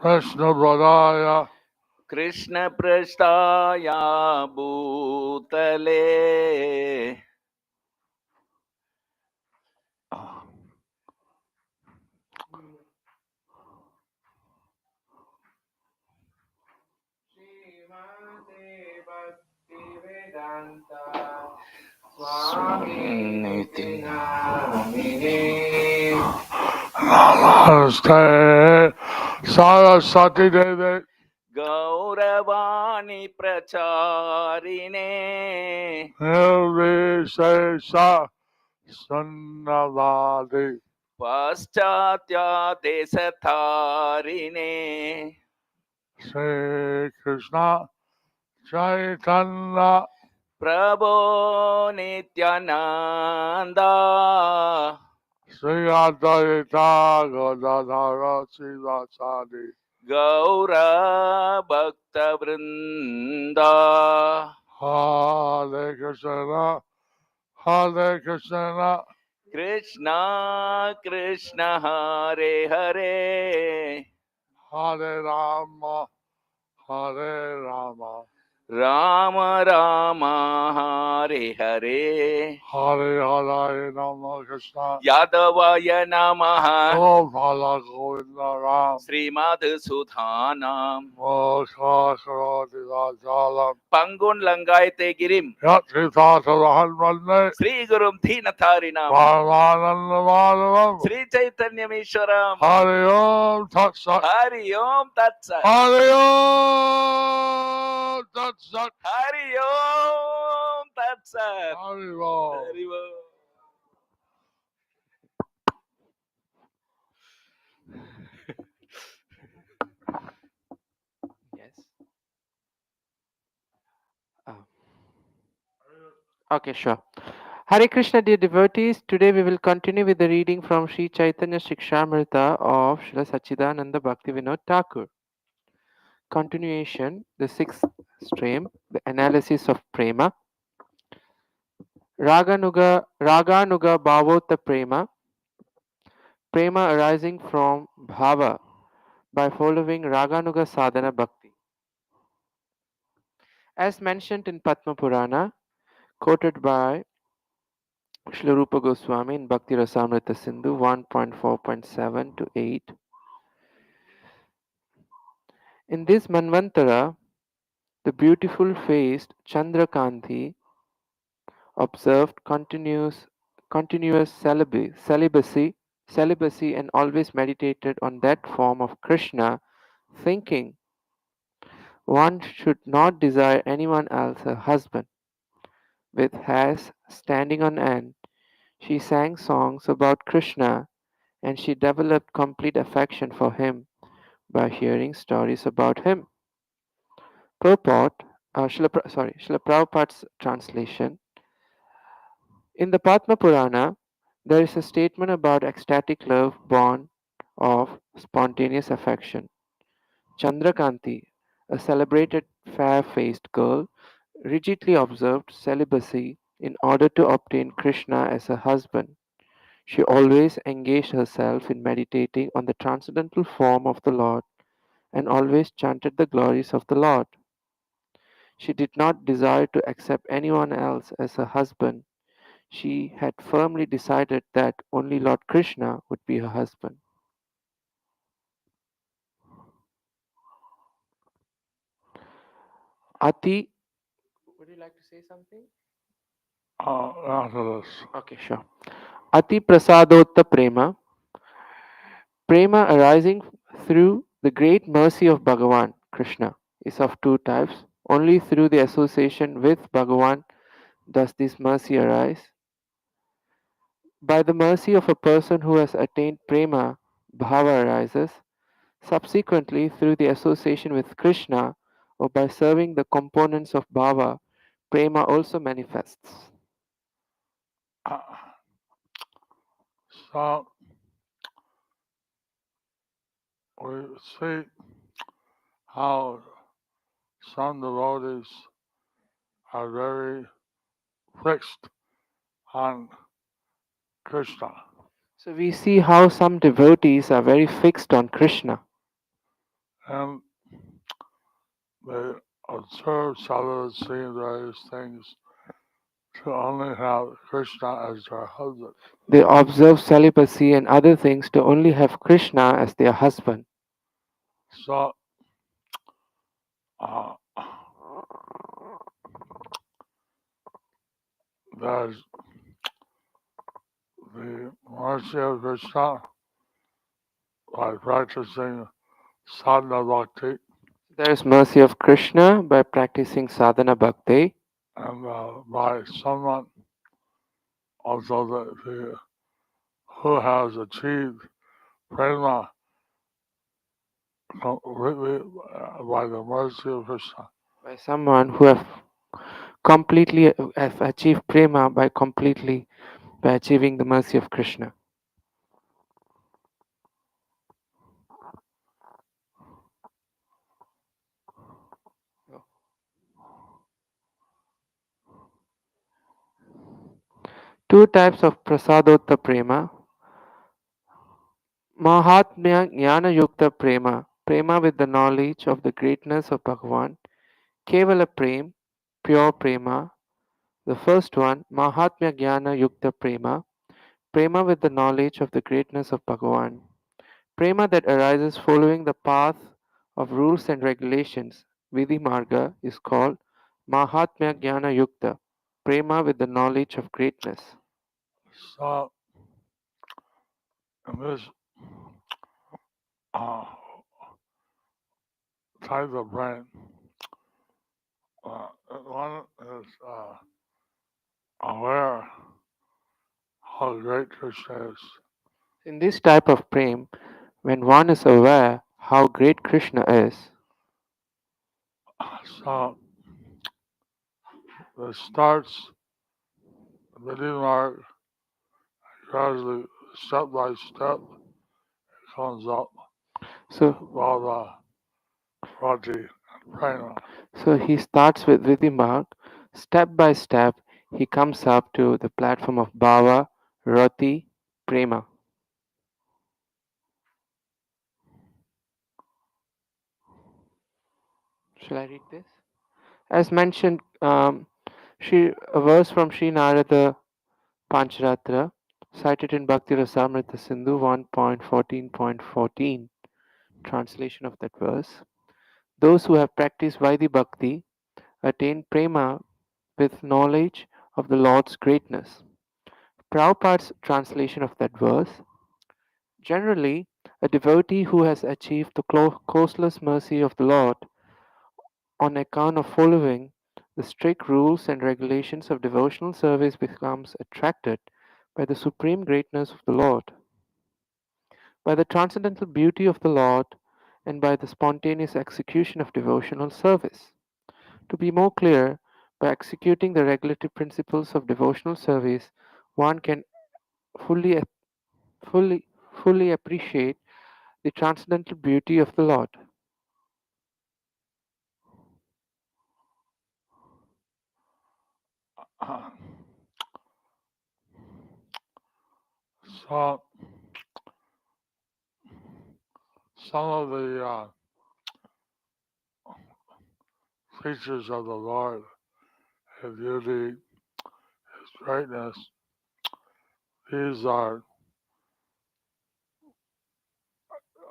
Krishna Pradaya Krishna Prasthaya Bhutale Swami Namaste Saraswati Devi Gauravani Pracharine Nirvishesha Sannavadi Paschatya Desatharine Sri Krishna Chaitanya Prabho Nityananda Sri Advaita Gadadhara Sivasadi Gaura Bhakta Vrinda Hare Krishna Hare Krishna Krishna Krishna Hare Hare Hare Rama Hare Rama Rama Rama Hare Hare Hare Hare Rama Krishna Yadavaya Namaha Gopala Govinda Ram Sri Madhusudhanam Mokha Karoti Vajalam Pangun Langayate Girim Yatrita Sarahan Vande Sri Gurum Dhinatharinam Paramananda Madhavam Sri Chaitanya Mishwaram Hare Om Tat Sat Hari Om Tat Sat Hare Om Tat Sat Hari Om Tat Sat Hare Om Hari Om. Yes. Okay, sure. Hare Krishna, dear devotees. Today we will continue with the reading from Sri Chaitanya Shikshamrita of Srila Sachidananda Bhaktivinoda Thakur. Continuation, the sixth stream, the analysis of Prema. Raganuga Bhavota Prema. Prema arising from Bhava by following Raganuga Sadhana Bhakti. As mentioned in Padma Purana, quoted by Srila Rupa Goswami in Bhakti Rasamrita Sindhu 1.4.7 to 8. In this Manvantara, the beautiful faced Chandrakanti observed continuous celibacy and always meditated on that form of Krishna, thinking one should not desire anyone else a husband. With hairs standing on end, she sang songs about Krishna and she developed complete affection for him by hearing stories about him. Purport, Srila Prabhupada's translation. In the Padma Purana, there is a statement about ecstatic love born of spontaneous affection. Chandrakanti, a celebrated fair-faced girl, rigidly observed celibacy in order to obtain Krishna as a husband. She always engaged herself in meditating on the transcendental form of the Lord and always chanted the glories of the Lord. She did not desire to accept anyone else as her husband. She had firmly decided that only Lord Krishna would be her husband. Ati, would you like to say something? After this. Okay, sure. Ati Prasadotta Prema. Prema arising through the great mercy of Bhagavan, Krishna, is of two types. Only through the association with Bhagavan does this mercy arise. By the mercy of a person who has attained Prema, Bhava arises. Subsequently, through the association with Krishna or by serving the components of Bhava, Prema also manifests. So we see how some devotees are very fixed on Krishna. So we see how some devotees are very fixed on Krishna. and they observe sadhana seeing various things to only have Krishna as their husband. They observe celibacy and other things to only have Krishna as their husband. So uh, there's the mercy of Krishna by practicing sadhana bhakti, There is mercy of Krishna by practicing sadhana bhakti, and by someone also who has achieved prema completely by the mercy of Krishna. by someone who have achieved prema by achieving the mercy of Krishna. Two types of prasadotta prema. Mahatmya Jnana Yukta Prema, Prema with the knowledge of the greatness of Bhagavan. Kevala Prem, pure Prema. The first one, Mahatmya Jnana Yukta Prema, Prema with the knowledge of the greatness of Bhagavan. Prema that arises following the path of rules and regulations, Vidhi Marga, is called Mahatmya Jnana Yukta, Prema with the knowledge of greatness. So in this uh, type of brain, one is aware how great Krishna is. In this type of prema, when one is aware how great Krishna is, So this starts Vidhi Marg, gradually, step by step, comes up so Bhava, Rati, and Prema. So he starts with Vidhimarg. Step by step, he comes up to the platform of Bhava, Rati, Prema. Shall I read this? As mentioned, a verse from Sri Narada Pancharatra, cited in Bhakti Rasamrita Sindhu 1.14.14, translation of that verse. Those who have practiced Vaidhi Bhakti attain Prema with knowledge of the Lord's greatness. Prabhupada's translation of that verse. Generally, a devotee who has achieved the causeless mercy of the Lord on account of following the strict rules and regulations of devotional service becomes attracted by the supreme greatness of the Lord, by the transcendental beauty of the Lord, and by the spontaneous execution of devotional service. To be more clear, by executing the regulative principles of devotional service, one can fully, fully, fully appreciate the transcendental beauty of the Lord. So some of the features of the Lord, His beauty, His greatness, these are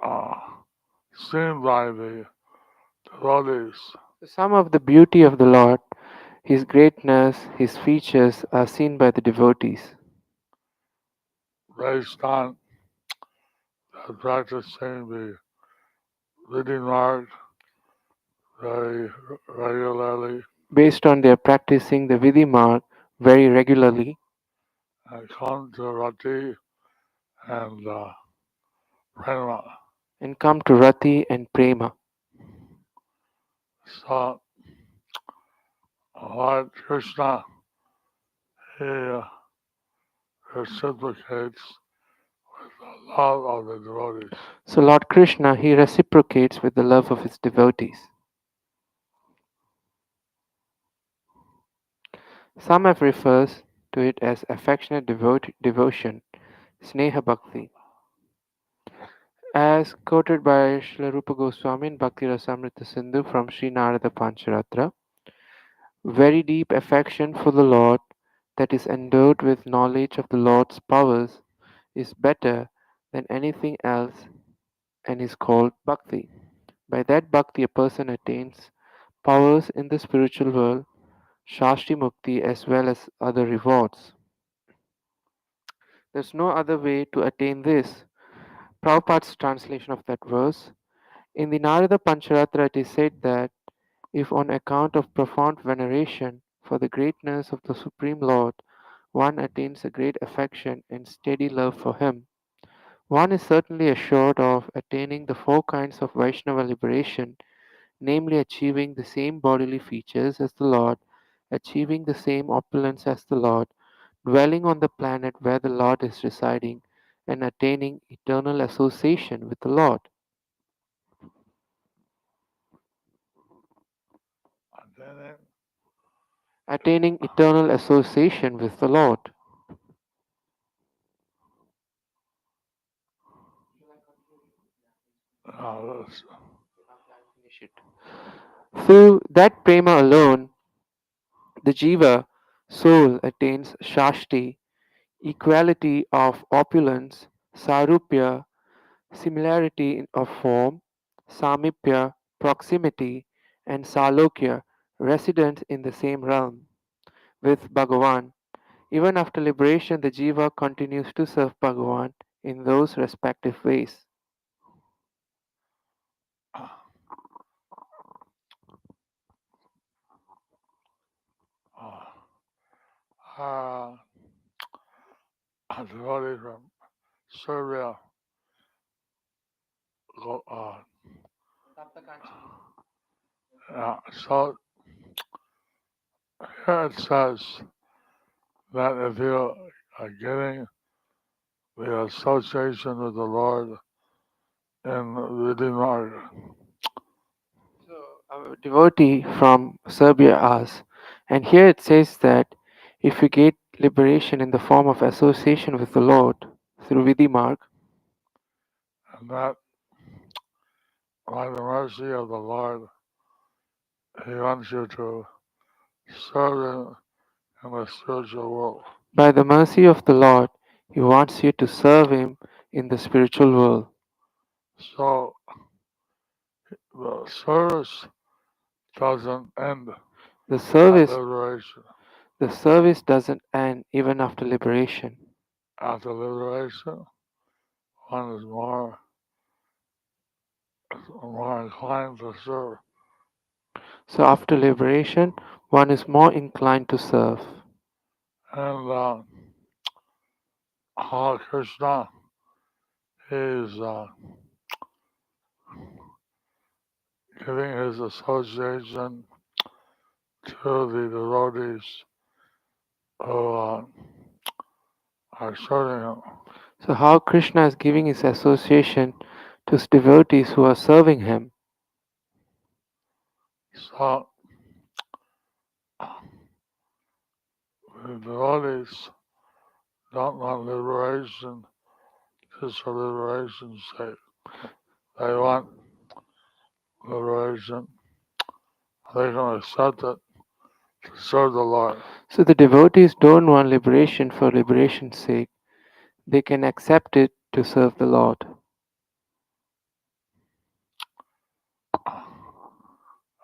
uh, seen by the devotees Some of the beauty of the Lord, His greatness, His features are seen by the devotees based on practicing the reading mark very regularly based on their practicing the Vidhi mark very regularly and come to Rati and Prema. and come to Rati and Prema. So Lord Krishna, He reciprocates with the love of the devotees. So Lord Krishna, He reciprocates with the love of His devotees. Some have refers to it as affectionate devotion, Sneha Bhakti. As quoted by Srila Rupa Goswami in Bhakti Rasamrita Sindhu from Sri Narada Pancharatra, very deep affection for the Lord that is endowed with knowledge of the Lord's powers is better than anything else and is called bhakti. By that bhakti, a person attains powers in the spiritual world, Shashti Mukti, as well as other rewards. There's no other way to attain this. Prabhupada's translation of that verse. In the Narada Pancharatra, it is said that if on account of profound veneration for the greatness of the Supreme Lord, one attains a great affection and steady love for him, one is certainly assured of attaining the four kinds of Vaishnava liberation, namely achieving the same bodily features as the Lord, achieving the same opulence as the Lord, dwelling on the planet where the Lord is residing, and attaining eternal association with the Lord. attaining Attaining eternal association with the Lord. this, Through that prema alone, the jiva soul attains shashti, equality of opulence, sarupya, similarity of form, samipya, proximity, and salokya, residence in the same realm. With Bhagavan, even after liberation, the jiva continues to serve Bhagavan in those respective ways. uh, uh, a devotee from Serbia, so here it says that if you are getting the association with the Lord in the Mark, So, a devotee from Serbia asks, and here it says that if you get liberation in the form of association with the Lord through Vidhi Marg, and that by the mercy of the Lord, He wants you to serve Him in the spiritual world. by the mercy of the Lord, He wants you to serve Him in the spiritual world. So the service doesn't end The at service, liberation. the service doesn't end even after liberation. After liberation, one is more inclined to serve. So after liberation, one is more inclined to serve. And how Krishna is giving his association to the devotees who are serving him. So how Krishna is giving his association to his devotees who are serving him. So the devotees don't want liberation just for liberation's sake. They want liberation. They can accept it to serve the Lord. So the devotees don't want liberation for liberation's sake. They can accept it to serve the Lord.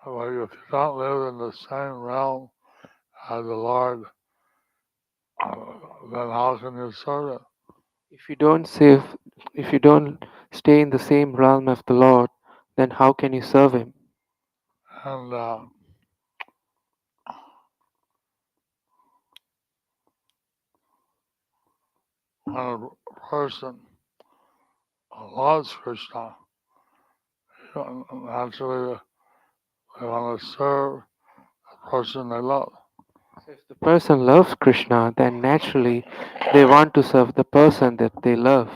Well, if you don't live in the same realm as the Lord, then how can you serve it? If you don't save, if you don't stay in the same realm of the Lord, then how can you serve him? And when a person loves Krishna, naturally they want to serve the person they love. So if the person loves Krishna, then naturally they want to serve the person that they love.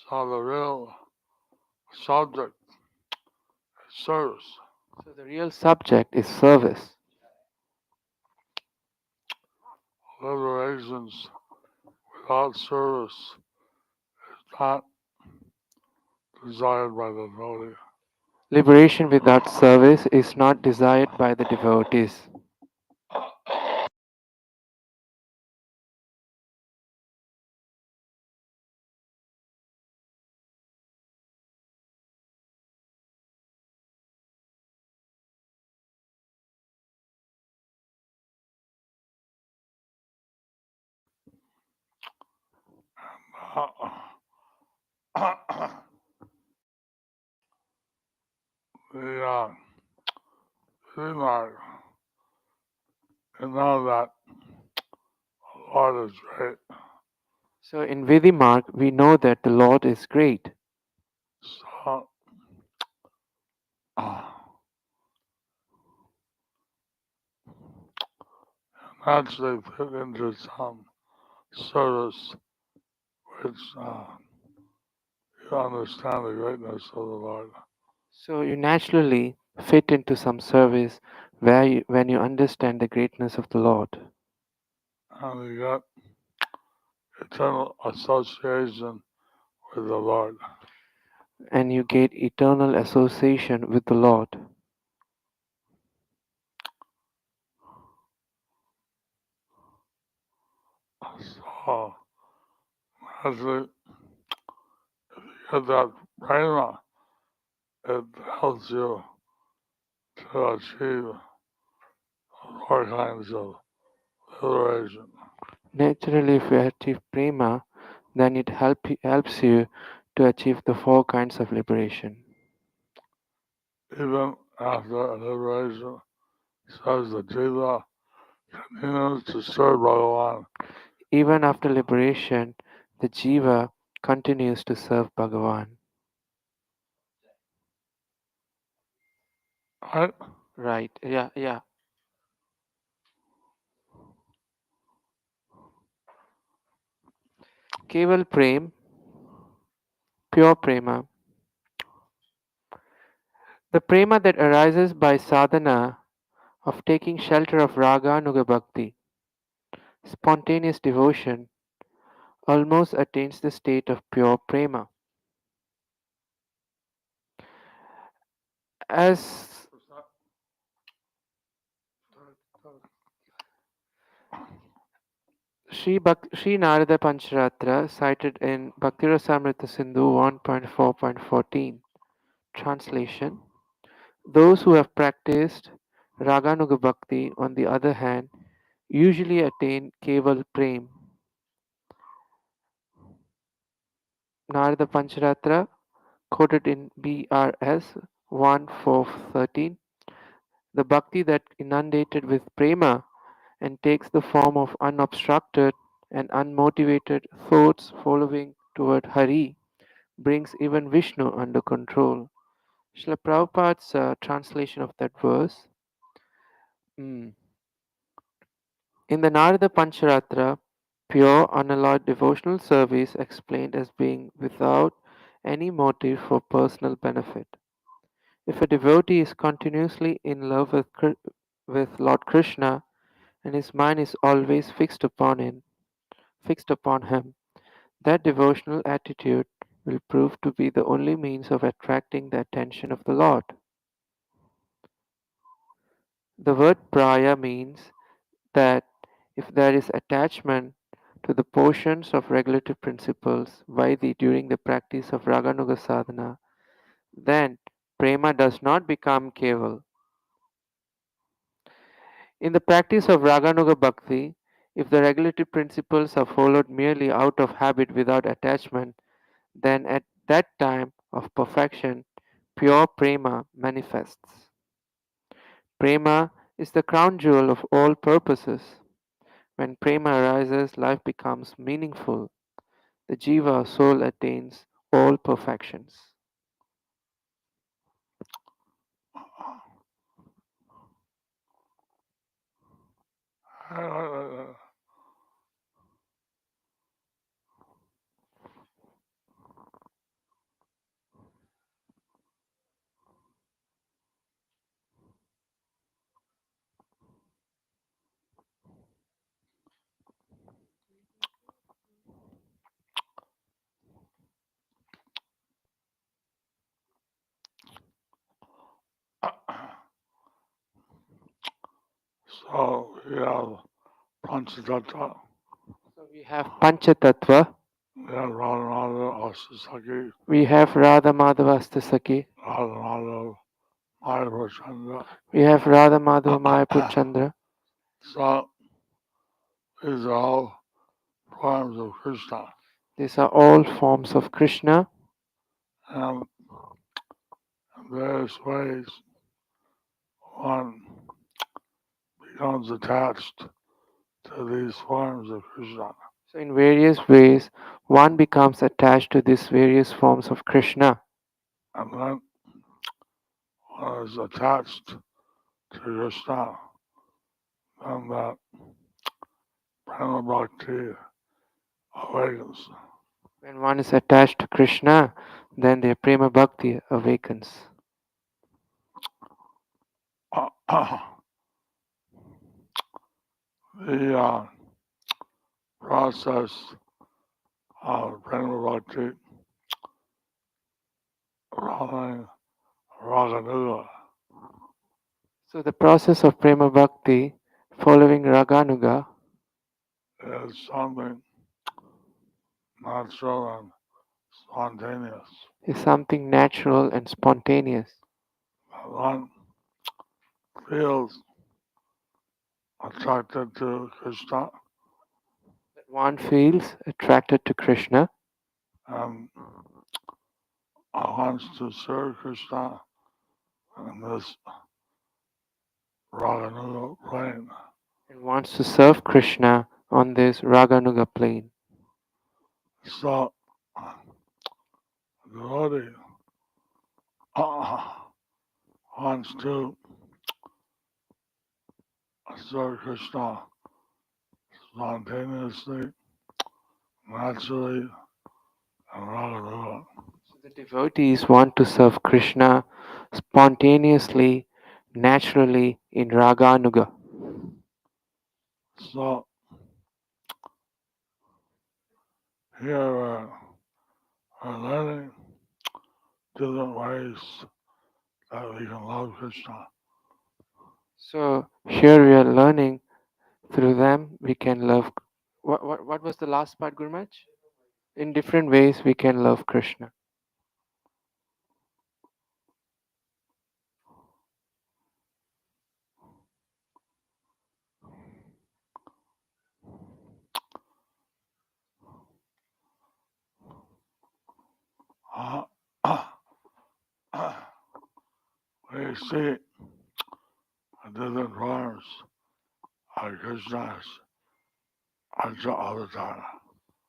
So the real subject service. So the real subject is service. Liberations without service is not desired by the devotee. Liberation without service is not desired by the devotees. The remark, you know that the Lord is great. So in Vidimark, we know that the Lord is great. So naturally fit into some service which you understand the greatness of the Lord. So you naturally fit into some service when you understand the greatness of the Lord. And you get eternal association with the Lord. And you get eternal association with the Lord. So naturally, if you get that prema, it helps you to achieve all kinds of liberation. Naturally, if you achieve prema, then it helps you to achieve the four kinds of liberation. Even after liberation, says the jiva continues to serve Bhagavan. Even after liberation, the jiva continues to serve Bhagavan. Right? Right, yeah, yeah. Keval Prem, pure prema. The prema that arises by sadhana of taking shelter of raga nuga bhakti, spontaneous devotion, almost attains the state of pure prema. As Sri Narada Pancharatra cited in Bhaktirasamrita Sindhu 1.4.14 translation, those who have practiced Raganuga Bhakti, on the other hand, usually attain Keval Prem. Narada Pancharatra, quoted in BRS 1.4.13, the bhakti that inundated with prema and takes the form of unobstructed and unmotivated thoughts following toward Hari brings even Vishnu under control. Srila Prabhupada's translation of that verse. mm, In the Narada Pancharatra, pure unalloyed devotional service explained as being without any motive for personal benefit. If a devotee is continuously in love with Lord Krishna and his mind is always fixed upon him, that devotional attitude will prove to be the only means of attracting the attention of the Lord. The word praya means that if there is attachment to the portions of regulative principles vaidhi during the practice of raganuga sadhana, then prema does not become keval. In the practice of raganuga bhakti, if the regulative principles are followed merely out of habit without attachment, then at that time of perfection, pure prema manifests. Prema is the crown jewel of all purposes. When prema arises, life becomes meaningful. The jiva soul attains all perfections. So we have Panchatattva, So we have Panchatattva, we have Radhananda Asasaki, we have Radha Madhava Astasaki, Radhananda Mayapur we have Radha Madhava Mayapur Chandra. So these are all forms of Krishna. These are all forms of Krishna, And in various ways, one becomes attached to these forms of Krishna. so in various ways one becomes attached to these various forms of Krishna. And then one is attached to Krishna, then that Prema Bhakti awakens. When one is attached to Krishna, then their Prema Bhakti awakens. The process of Prema Bhakti following Raganuga So the process of Prema Bhakti following Raganuga is something natural and spontaneous. is something natural and spontaneous. One feels attracted to Krishna One feels attracted to Krishna and wants to serve Krishna in this Raganuga plane. and wants to serve Krishna on this Raganuga plane. So, the devotee wants to serve Krishna spontaneously, naturally, and Raganuga. So the devotees want to serve Krishna spontaneously, naturally in Raganuga. So, here we're learning different ways that we can love Krishna. So here we are learning through them we can love. What was the last part, Gurmach? In different ways we can love Krishna. Uh, we see different forms of Krishna's Archa avatar.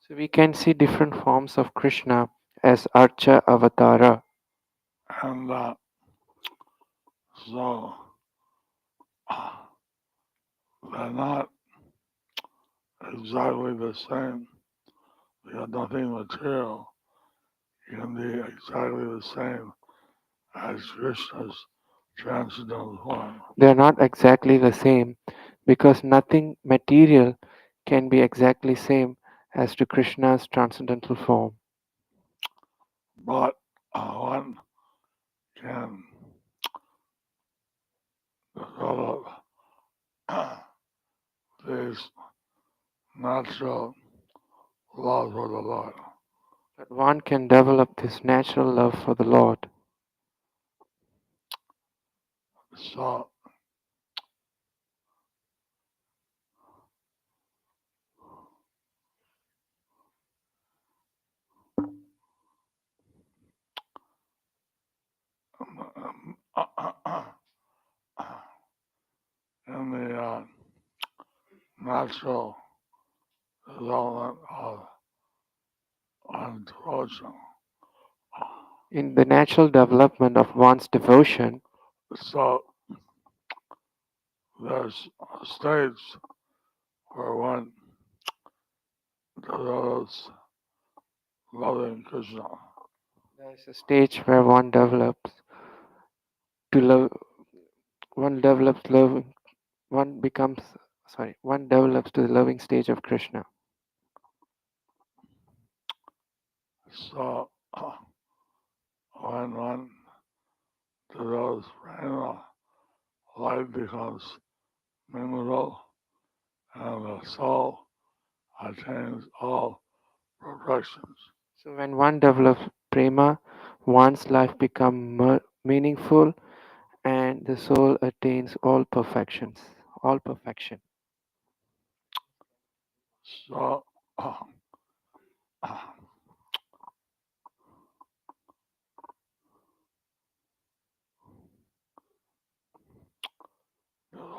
So we can see different forms of Krishna as Archa Avatara. And so uh, they're not exactly the same. They got nothing material can be exactly the same as Krishna's transcendental form. They are not exactly the same because nothing material can be exactly same as to Krishna's transcendental form. But one can develop this natural love for the Lord. But one can develop this natural love for the Lord. So in the natural development of devotion, In the natural development of one's devotion, so there's states where one develops loving Krishna. there is a stage where one develops to love, one develops loving, one becomes, one develops to the loving stage of Krishna. So when one develops prema, life becomes mineral, and the soul attains all perfections. So when one develops prema, one's life becomes meaningful and the soul attains all perfections, all perfection. So,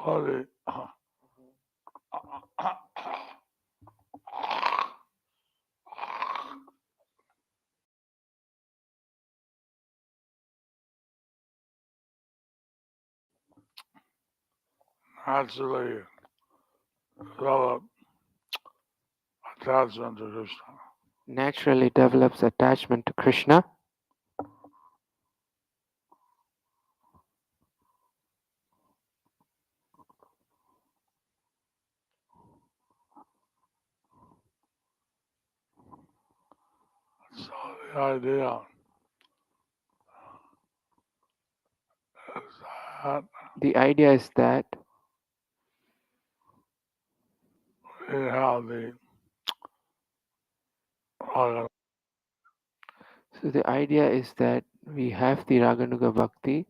devotee, naturally develop attachment to Krishna. Naturally develops attachment to Krishna. So the idea is that The idea is that we have the Bhagavad so the idea is that we have the Raganuga Bhakti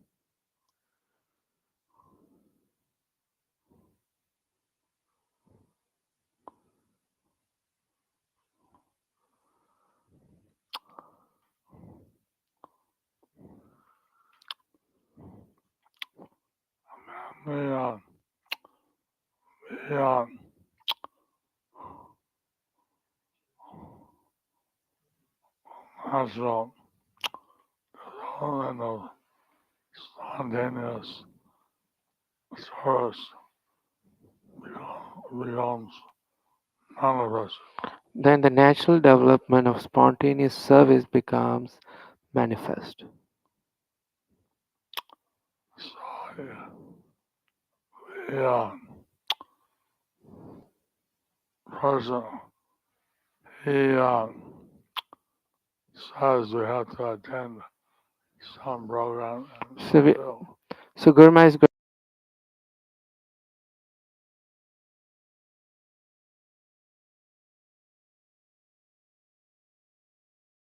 beyond, beyond natural development of spontaneous source becomes manifest. then the natural development of spontaneous service becomes manifest. So yeah, person he says we have to attend some program and So, we, fulfill. so Gurma is going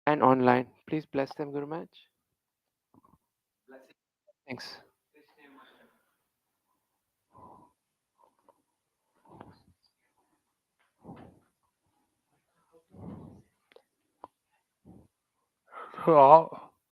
and online. Please bless them, Gurmaj. Thanks. To all